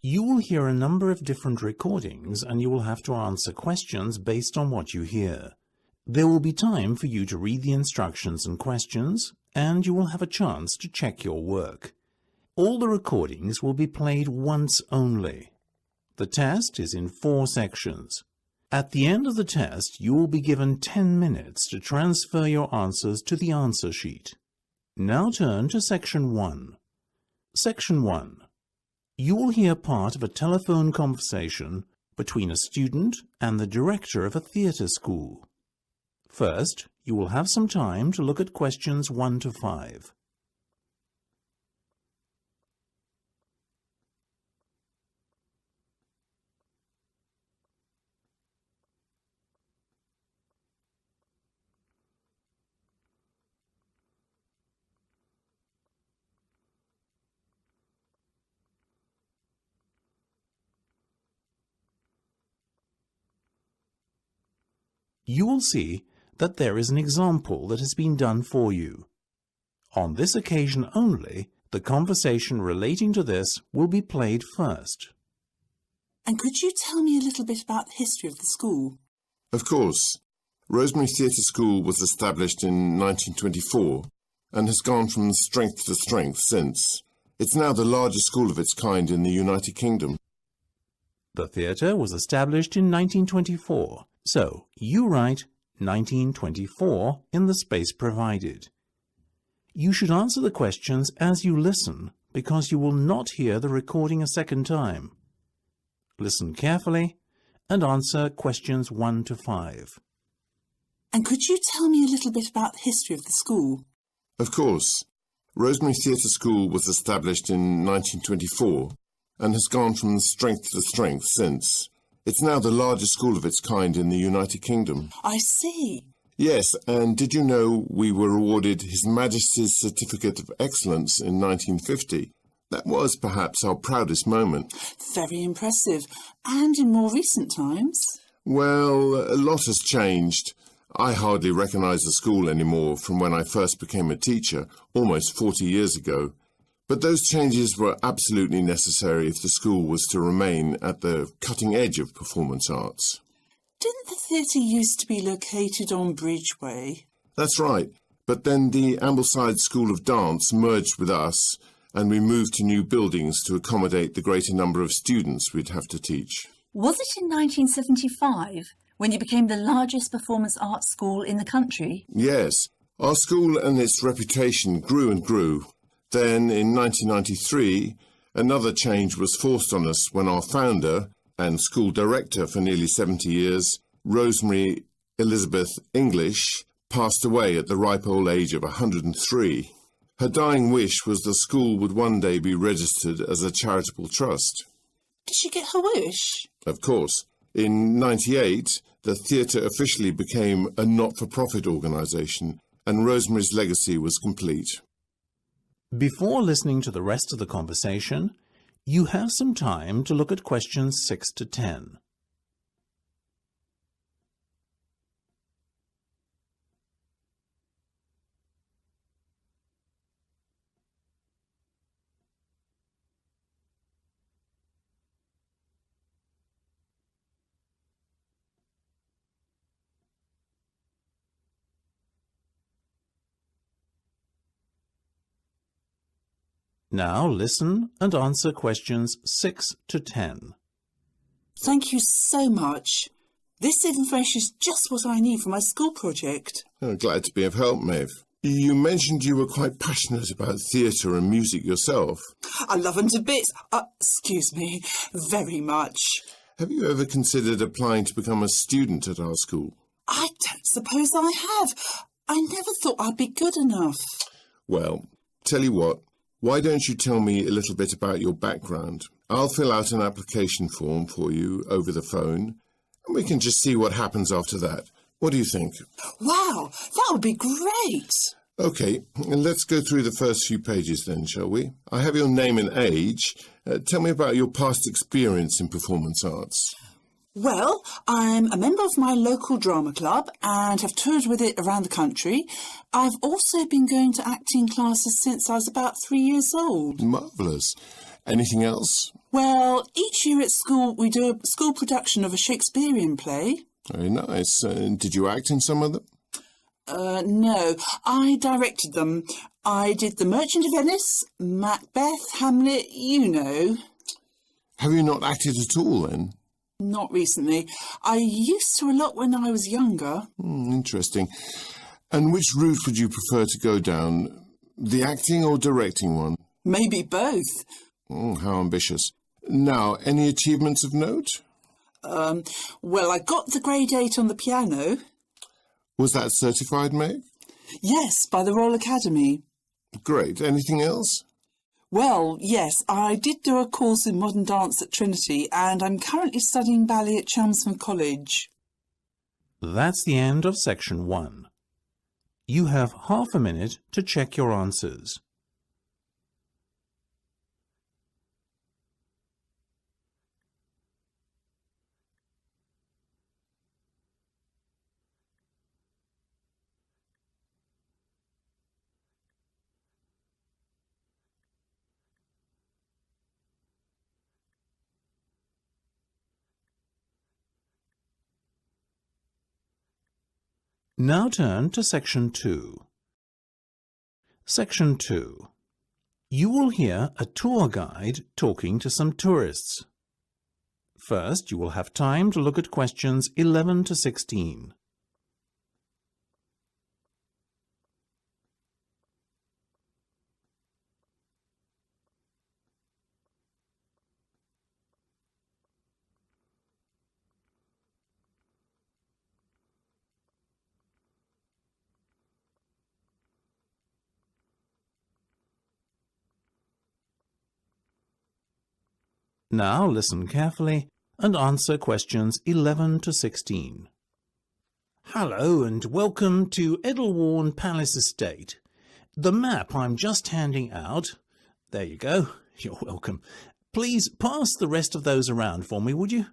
You will hear a number of different recordings and you will have to answer questions based on what you hear. There will be time for you to read the instructions and questions, and you will have a chance to check your work. All the recordings will be played once only. The test is in 4 sections. At the end of the test, you will be given 10 minutes to transfer your answers to the answer sheet. Now turn to Section 1. Section 1. You will hear part of a telephone conversation between a student and the director of a theatre school. First, you will have some time to look at questions 1 to 5. You will see that there is an example that has been done for you. On this occasion only, the conversation relating to this will be played first. And could you tell me a little bit about the history of the school? Of course. Rosemary Theatre School was established in 1924 and has gone from strength to strength since. It's now the largest school of its kind in the United Kingdom. The theatre was established in 1924, so you write 1924 in the space provided. You should answer the questions as you listen because you will not hear the recording a second time. Listen carefully and answer questions 1 to 5. And could you tell me a little bit about the history of the school? Of course. Rosemary Theatre School was established in 1924 and has gone from strength to strength since. It's now the largest school of its kind in the United Kingdom. I see. Yes, and did you know we were awarded His Majesty's Certificate of Excellence in 1950? That was perhaps our proudest moment. Very impressive. And in more recent times? Well, a lot has changed. I hardly recognise the school anymore from when I first became a teacher, almost 40 years ago. But those changes were absolutely necessary if the school was to remain at the cutting edge of performance arts. Didn't the theatre used to be located on Bridgeway? That's right, but then the Ambleside School of Dance merged with us and we moved to new buildings to accommodate the greater number of students we'd have to teach. Was it in 1975 when you became the largest performance arts school in the country? Yes, our school and its reputation grew and grew. Then, in 1993, another change was forced on us when our founder and school director for nearly 70 years, Rosemary Elizabeth English, passed away at the ripe old age of 103. Her dying wish was the school would one day be registered as a charitable trust. Did she get her wish? Of course. In 1998, the theatre officially became a not-for-profit organisation, and Rosemary's legacy was complete. Before listening to the rest of the conversation, you have some time to look at questions 6 to 10. Now listen and answer questions 6 to 10. Thank you so much. This information is just what I need for my school project. Oh, glad to be of help, Maeve. You mentioned you were quite passionate about theatre and music yourself. I love them to bits. Excuse me, very much. Have you ever considered applying to become a student at our school? I don't suppose I have. I never thought I'd be good enough. Well, tell you what. Why don't you tell me a little bit about your background? I'll fill out an application form for you over the phone, and we can just see what happens after that. What do you think? Wow, that would be great. OK, and let's go through the first few pages then, shall we? I have your name and age. Tell me about your past experience in performance arts. Well, I'm a member of my local drama club and have toured with it around the country. I've also been going to acting classes since I was about 3 years old. Marvellous. Anything else? Well, each year at school we do a school production of a Shakespearean play. Very nice. Did you act in some of them? No, I directed them. I did The Merchant of Venice, Macbeth, Hamlet, you know. Have you not acted at all then? Not recently. I used to a lot when I was younger. Interesting. And which route would you prefer to go down? The acting or directing one? Maybe both. How ambitious. Now, any achievements of note? Well, I got the grade 8 on the piano. Was that certified, Meg? Yes, by the Royal Academy. Great. Anything else? Well, yes, I did do a course in modern dance at Trinity, and I'm currently studying ballet at Chelmsford College. That's the end of section 1. You have half a minute to check your answers. Now turn to section 2. Section 2. You will hear a tour guide talking to some tourists. First, you will have time to look at questions 11 to 16. Now listen carefully and answer questions 11 to 16. Hello and welcome to Edelwarn Palace Estate. The map I'm just handing out. There you go. You're welcome. Please pass the rest of those around for me, would you?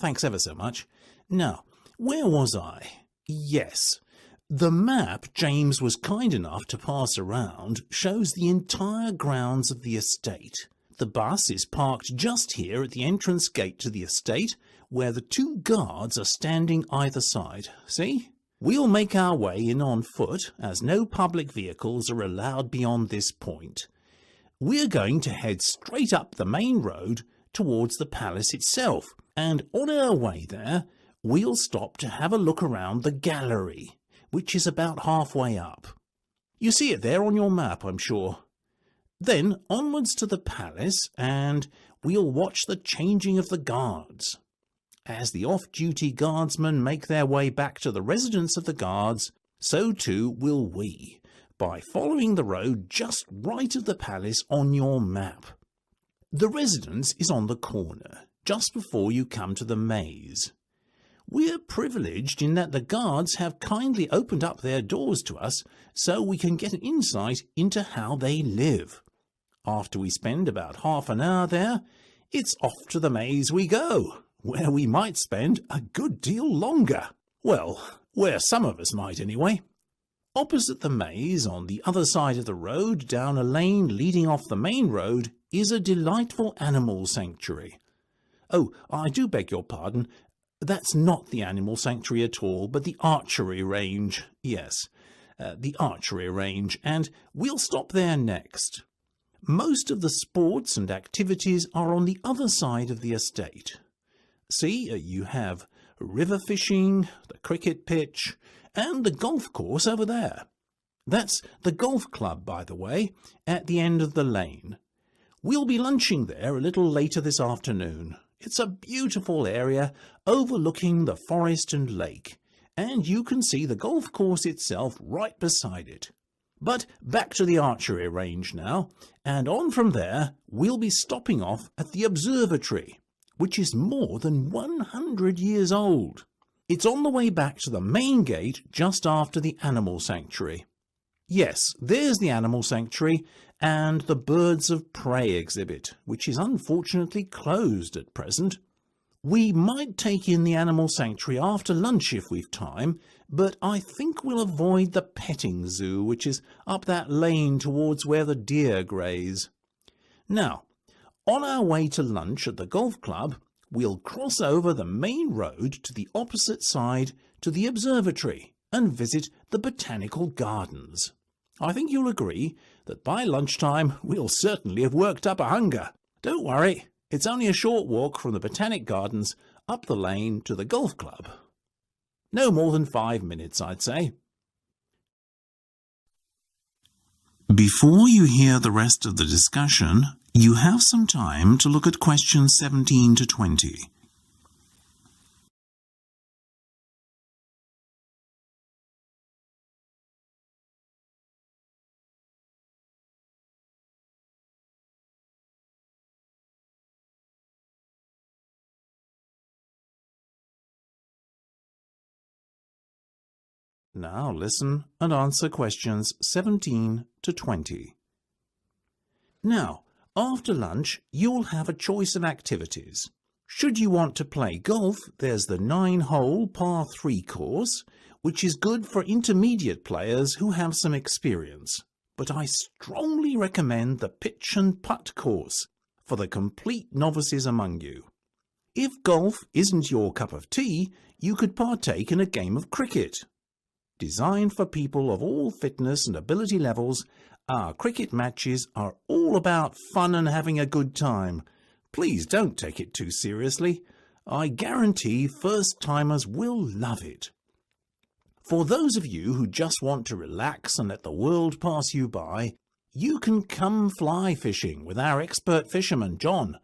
Thanks ever so much. Now, where was I? Yes. The map James was kind enough to pass around shows the entire grounds of the estate. The bus is parked just here at the entrance gate to the estate, where the 2 guards are standing either side. See? We'll make our way in on foot, as no public vehicles are allowed beyond this point. We're going to head straight up the main road towards the palace itself, and on our way there, we'll stop to have a look around the gallery, which is about halfway up. You see it there on your map, I'm sure. Then onwards to the palace, and we'll watch the changing of the guards. As the off-duty guardsmen make their way back to the residence of the guards, so too will we, by following the road just right of the palace on your map. The residence is on the corner, just before you come to the maze. We're privileged in that the guards have kindly opened up their doors to us so we can get an insight into how they live. After we spend about half an hour there, it's off to the maze we go, where we might spend a good deal longer. Well, where some of us might anyway. Opposite the maze, on the other side of the road, down a lane leading off the main road, is a delightful animal sanctuary. Oh, I do beg your pardon. That's not the animal sanctuary at all, but the archery range. Yes, the archery range, and we'll stop there next. Most of the sports and activities are on the other side of the estate. See, you have river fishing, the cricket pitch, and the golf course over there. That's the golf club, by the way, at the end of the lane. We'll be lunching there a little later this afternoon. It's a beautiful area overlooking the forest and lake, and you can see the golf course itself right beside it. But back to the archery range now, and on from there we'll be stopping off at the observatory, which is more than 100 years old. It's on the way back to the main gate just after the animal sanctuary. Yes, there's the animal sanctuary and the birds of prey exhibit, which is unfortunately closed at present. We might take in the animal sanctuary after lunch if we've time, but I think we'll avoid the petting zoo, which is up that lane towards where the deer graze. Now, On our way to lunch at the golf club, we'll cross over the main road to the opposite side to the observatory and visit the botanical gardens. I think you'll agree that by lunchtime we'll certainly have worked up a hunger. Don't worry, it's only a short walk from the botanic gardens up the lane to the golf club. No more than 5 minutes, I'd say. Before you hear the rest of the discussion, you have some time to look at questions 17 to 20. Now listen and answer questions 17 to 20. Now, after lunch, you'll have a choice of activities. Should you want to play golf, there's the 9-hole par 3 course, which is good for intermediate players who have some experience. But I strongly recommend the pitch and putt course for the complete novices among you. If golf isn't your cup of tea, you could partake in a game of cricket. Designed for people of all fitness and ability levels, our cricket matches are all about fun and having a good time. Please don't take it too seriously. I guarantee first-timers will love it. For those of you who just want to relax and let the world pass you by, you can come fly fishing with our expert fisherman John,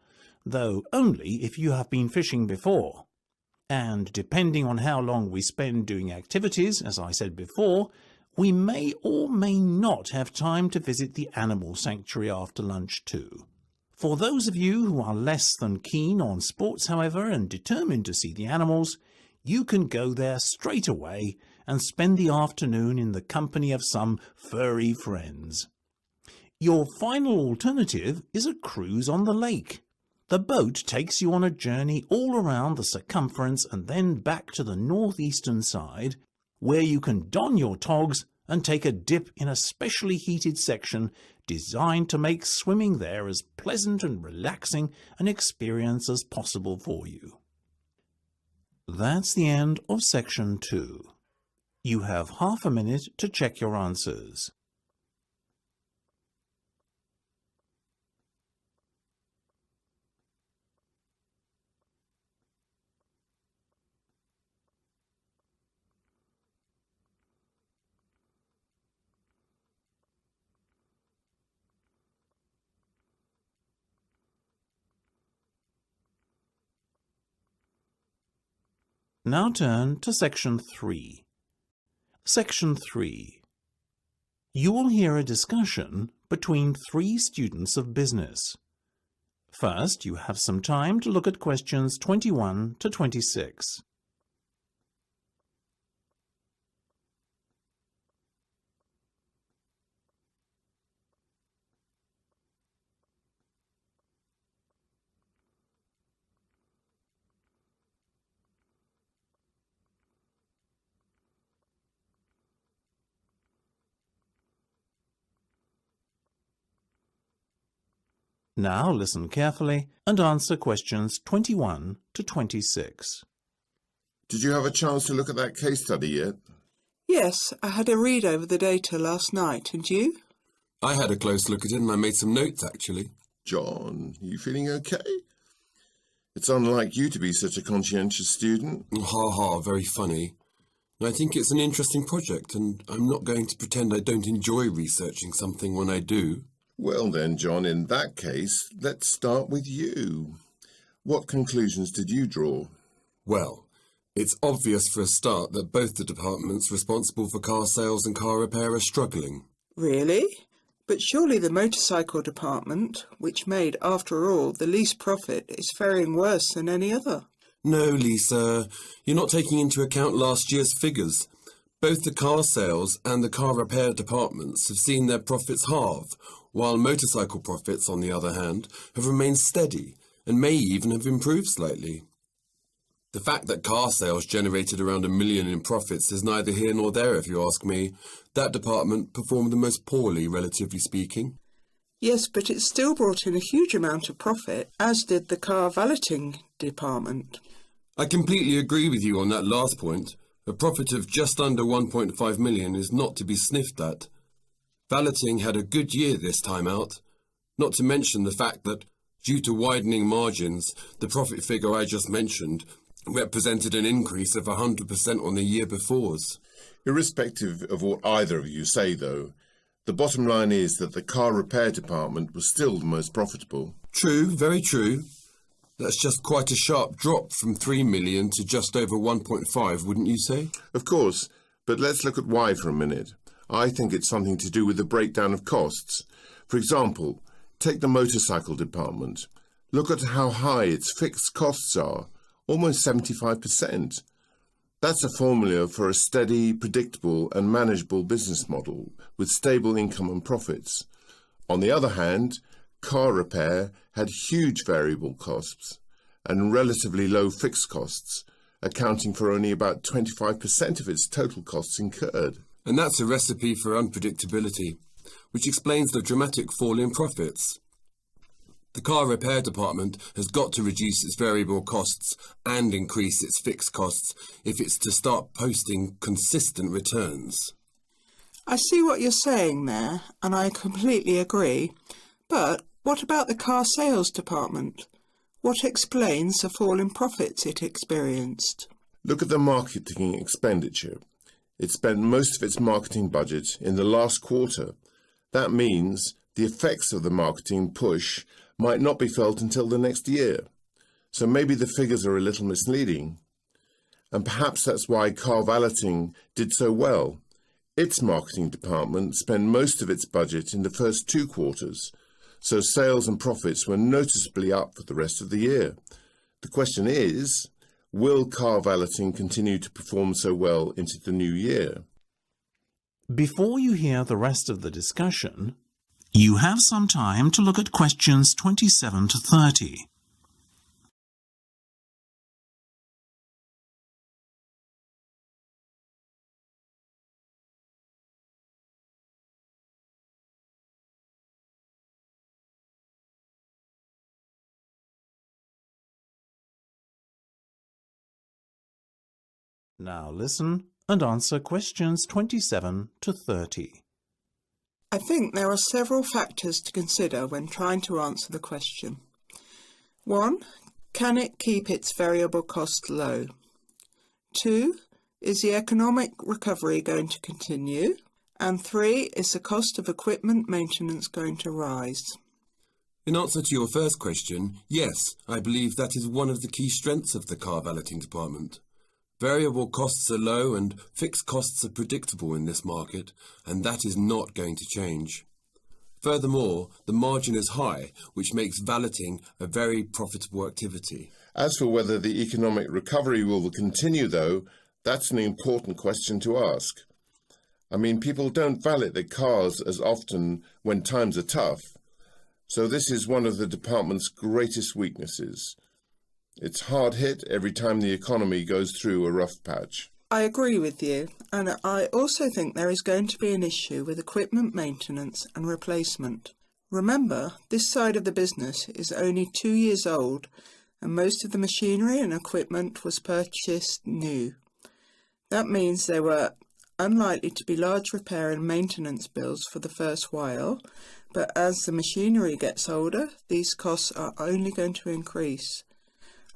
though only if you have been fishing before. And depending on how long we spend doing activities, as I said before, we may or may not have time to visit the animal sanctuary after lunch too. For those of you who are less than keen on sports, however, and determined to see the animals, you can go there straight away and spend the afternoon in the company of some furry friends. Your final alternative is a cruise on the lake. The boat takes you on a journey all around the circumference and then back to the northeastern side, where you can don your togs and take a dip in a specially heated section designed to make swimming there as pleasant and relaxing an experience as possible for you. That's the end of section 2. You have half a minute to check your answers. Now turn to Section 3. Section 3. You will hear a discussion between 3 students of business. First, you have some time to look at questions 21 to 26. Now listen carefully and answer questions 21 to 26. Did you have a chance to look at that case study yet? Yes, I had a read over the data last night, and you? I had a close look at it and I made some notes, actually. John, you feeling okay? It's unlike you to be such a conscientious student. Ha ha, very funny. I think it's an interesting project, and I'm not going to pretend I don't enjoy researching something when I do. Well then, John, in that case, let's start with you. What conclusions did you draw? Well, it's obvious for a start that both the departments responsible for car sales and car repair are struggling. Really? But surely the motorcycle department, which made, after all, the least profit, is faring worse than any other. No, Lisa, you're not taking into account last year's figures. Both the car sales and the car repair departments have seen their profits halve, while motorcycle profits, on the other hand, have remained steady and may even have improved slightly. The fact that car sales generated around $1 million in profits is neither here nor there, if you ask me. That department performed the most poorly, relatively speaking. Yes, but it still brought in a huge amount of profit, as did the car valeting department. I completely agree with you on that last point. A profit of just under 1.5 million is not to be sniffed at. Valeting had a good year this time out, not to mention the fact that, due to widening margins, the profit figure I just mentioned represented an increase of 100% on the year before's. Irrespective of what either of you say, though, the bottom line is that the car repair department was still the most profitable. True, very true. That's just quite a sharp drop from 3 million to just over 1.5, wouldn't you say? Of course, but let's look at why for a minute. I think it's something to do with the breakdown of costs. For example, take the motorcycle department. Look at how high its fixed costs are, almost 75%. That's a formula for a steady, predictable and manageable business model with stable income and profits. On the other hand, car repair had huge variable costs and relatively low fixed costs, accounting for only about 25% of its total costs incurred. And that's a recipe for unpredictability, which explains the dramatic fall in profits. The car repair department has got to reduce its variable costs and increase its fixed costs if it's to start posting consistent returns. I see what you're saying there, and I completely agree. But what about the car sales department? What explains the fall in profits it experienced? Look at the marketing expenditure. It spent most of its marketing budget in the last quarter. That means the effects of the marketing push might not be felt until the next year. So maybe the figures are a little misleading. And perhaps that's why car valeting did so well. Its marketing department spent most of its budget in the first 2 quarters, so sales and profits were noticeably up for the rest of the year. The question is, will car valeting continue to perform so well into the new year? Before you hear the rest of the discussion, you have some time to look at questions 27 to 30. Now listen and answer questions 27 to 30. I think there are several factors to consider when trying to answer the question. 1. Can it keep its variable cost low? 2. Is the economic recovery going to continue? And 3. Is the cost of equipment maintenance going to rise? In answer to your first question, yes, I believe that is one of the key strengths of the car valeting department. Variable costs are low and fixed costs are predictable in this market, and that is not going to change. Furthermore, the margin is high, which makes valeting a very profitable activity. As for whether the economic recovery will continue, though, that's an important question to ask. I mean, people don't valet their cars as often when times are tough, so this is one of the department's greatest weaknesses. It's hard hit every time the economy goes through a rough patch. I agree with you, and I also think there is going to be an issue with equipment maintenance and replacement. Remember, this side of the business is only 2 years old, and most of the machinery and equipment was purchased new. That means there were unlikely to be large repair and maintenance bills for the first while, but as the machinery gets older, these costs are only going to increase.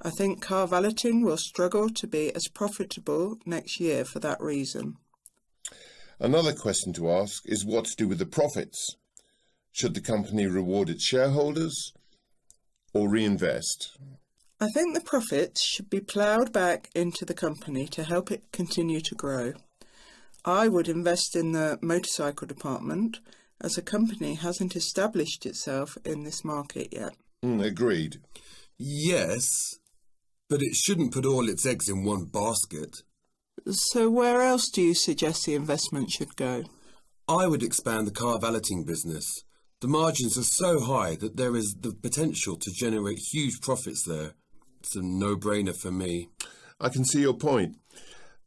I think car valeting will struggle to be as profitable next year for that reason. Another question to ask is what to do with the profits. Should the company reward its shareholders or reinvest? I think the profits should be ploughed back into the company to help it continue to grow. I would invest in the motorcycle department, as the company hasn't established itself in this market yet. Agreed. Yes, but it shouldn't put all its eggs in one basket. So where else do you suggest the investment should go? I would expand the car valeting business. The margins are so high that there is the potential to generate huge profits there. It's a no-brainer for me. I can see your point.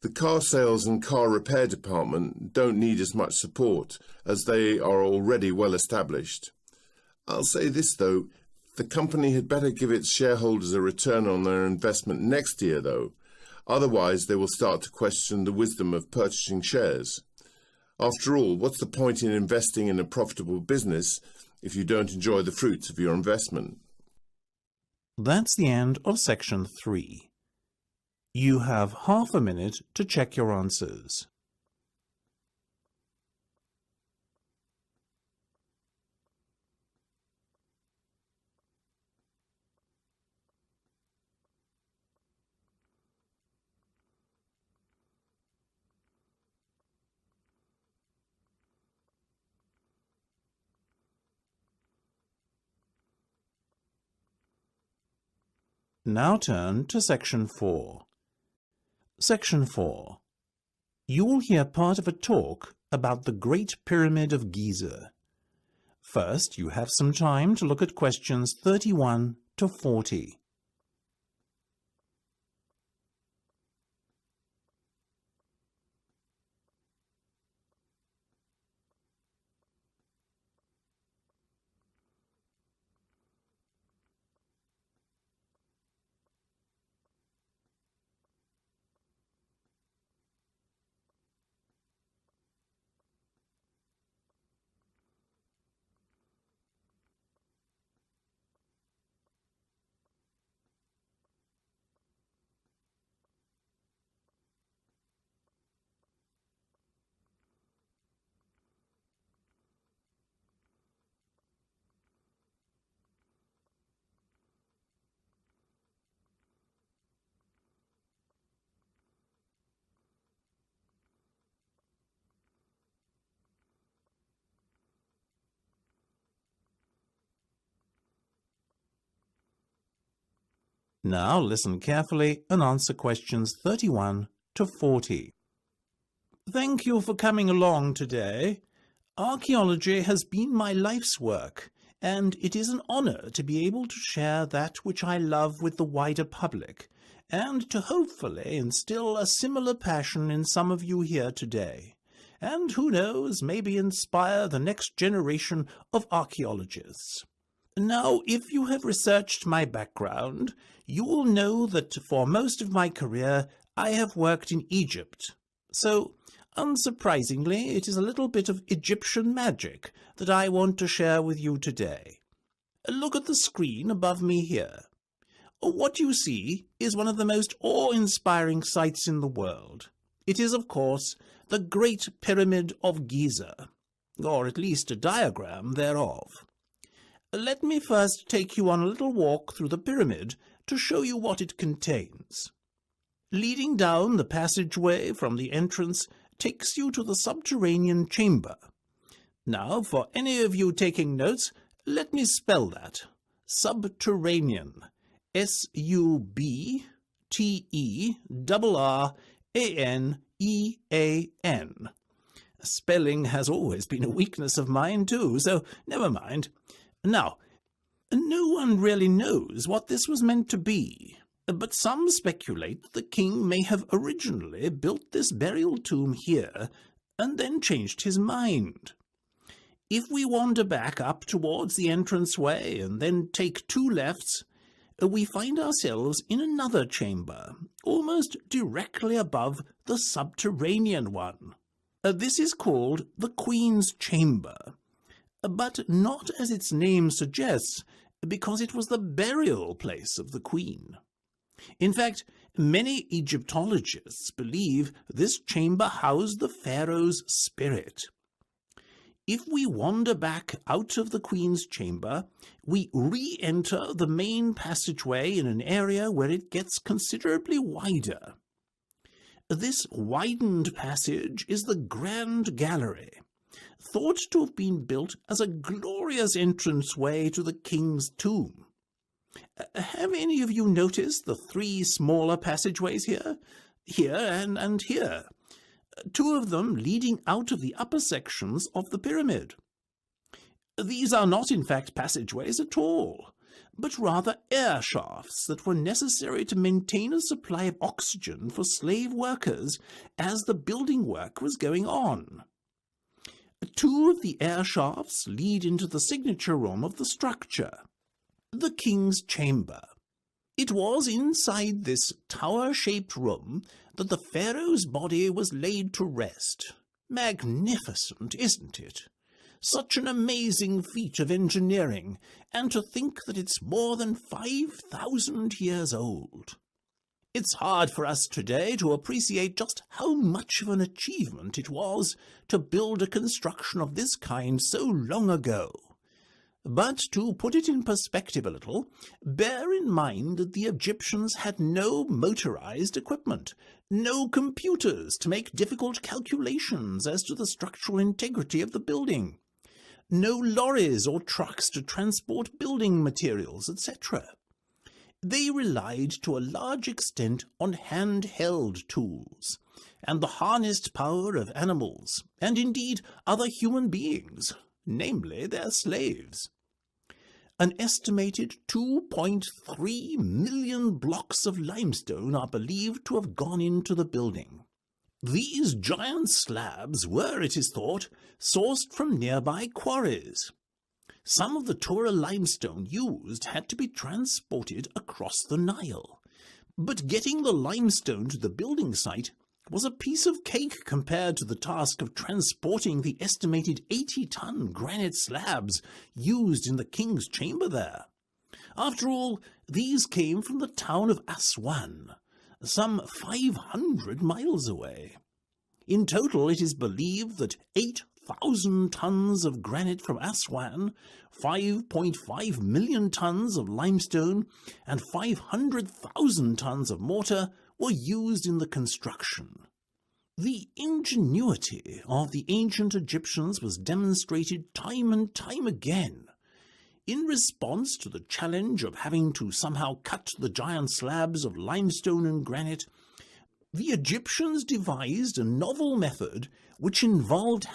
The car sales and car repair department don't need as much support as they are already well established. I'll say this, though. The company had better give its shareholders a return on their investment next year, though. Otherwise, they will start to question the wisdom of purchasing shares. After all, what's the point in investing in a profitable business if you don't enjoy the fruits of your investment? That's the end of section 3. You have half a minute to check your answers. Now turn to section 4. Section 4. You will hear part of a talk about the Great Pyramid of Giza. First, you have some time to look at questions 31 to 40. Now listen carefully and answer questions 31 to 40. Thank you for coming along today. Archaeology has been my life's work, and it is an honor to be able to share that which I love with the wider public, and to hopefully instill a similar passion in some of you here today, and who knows, maybe inspire the next generation of archaeologists. Now, if you have researched my background, you will know that for most of my career I have worked in Egypt. So, unsurprisingly, it is a little bit of Egyptian magic that I want to share with you today. Look at the screen above me here. What you see is one of the most awe-inspiring sights in the world. It is, of course, the Great Pyramid of Giza, or at least a diagram thereof. Let me first take you on a little walk through the pyramid to show you what it contains. Leading down the passageway from the entrance takes you to the subterranean chamber. Now, for any of you taking notes, let me spell that. Subterranean. S-U-B-T-E-R-R-A-N-E-A-N. Spelling has always been a weakness of mine, too, so never mind. Now, no one really knows what this was meant to be, but some speculate that the king may have originally built this burial tomb here and then changed his mind. If we wander back up towards the entranceway and then take 2 lefts, we find ourselves in another chamber, almost directly above the subterranean one. This is called the Queen's Chamber, but not as its name suggests, because it was the burial place of the Queen. In fact, many Egyptologists believe this chamber housed the pharaoh's spirit. If we wander back out of the Queen's chamber, we re-enter the main passageway in an area where it gets considerably wider. This widened passage is the Grand Gallery, thought to have been built as a glorious entranceway to the king's tomb. Have any of you noticed the 3 smaller passageways here? Here and here. 2 of them leading out of the upper sections of the pyramid. These are not, in fact, passageways at all, but rather air shafts that were necessary to maintain a supply of oxygen for slave workers as the building work was going on. Two of the air shafts lead into the signature room of the structure, the king's chamber. It was inside this tower-shaped room that the pharaoh's body was laid to rest. Magnificent, isn't it? Such an amazing feat of engineering, and to think that it's more than 5,000 years old. It's hard for us today to appreciate just how much of an achievement it was to build a construction of this kind so long ago. But to put it in perspective a little, bear in mind that the Egyptians had no motorized equipment, no computers to make difficult calculations as to the structural integrity of the building, no lorries or trucks to transport building materials, etc. They relied to a large extent on handheld tools, and the harnessed power of animals, and indeed other human beings, namely their slaves. An estimated 2.3 million blocks of limestone are believed to have gone into the building. These giant slabs were, it is thought, sourced from nearby quarries. Some of the Tura limestone used had to be transported across the Nile, but getting the limestone to the building site was a piece of cake compared to the task of transporting the estimated 80-ton granite slabs used in the king's chamber there. After all, these came from the town of Aswan, some 500 miles away. In total, it is believed that 8,000 tons of granite from Aswan, 5.5 million tons of limestone, and 500,000 tons of mortar were used in the construction. The ingenuity of the ancient Egyptians was demonstrated time and time again. In response to the challenge of having to somehow cut the giant slabs of limestone and granite, the Egyptians devised a novel method which involved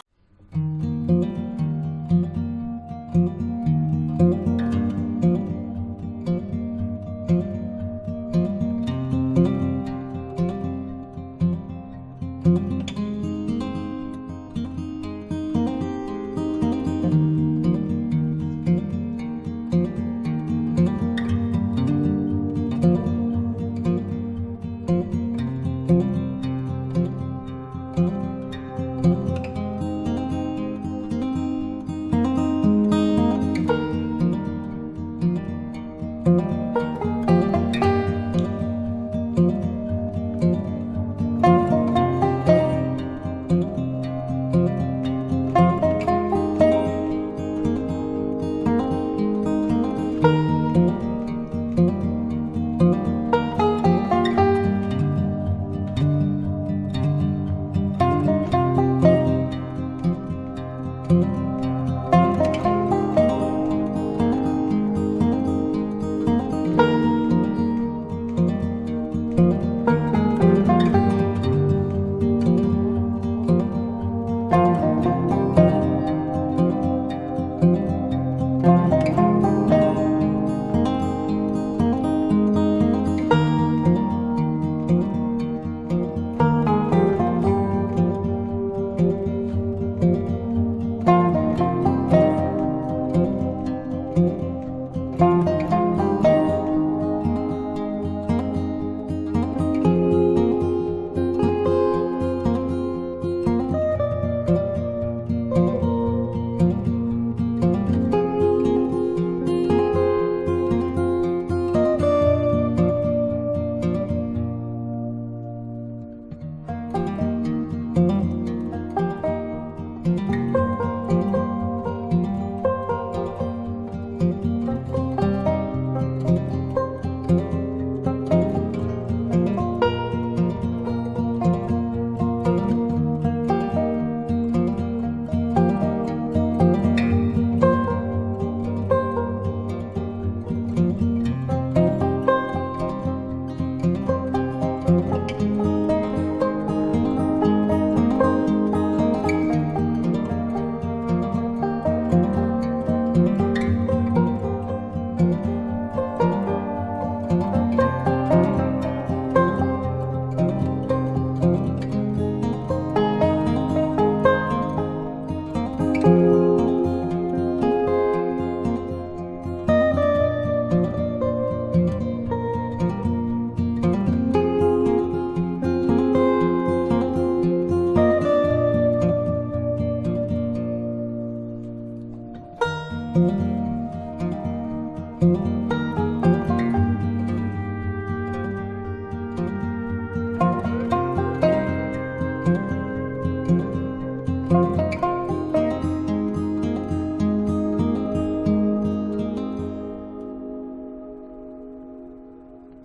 you.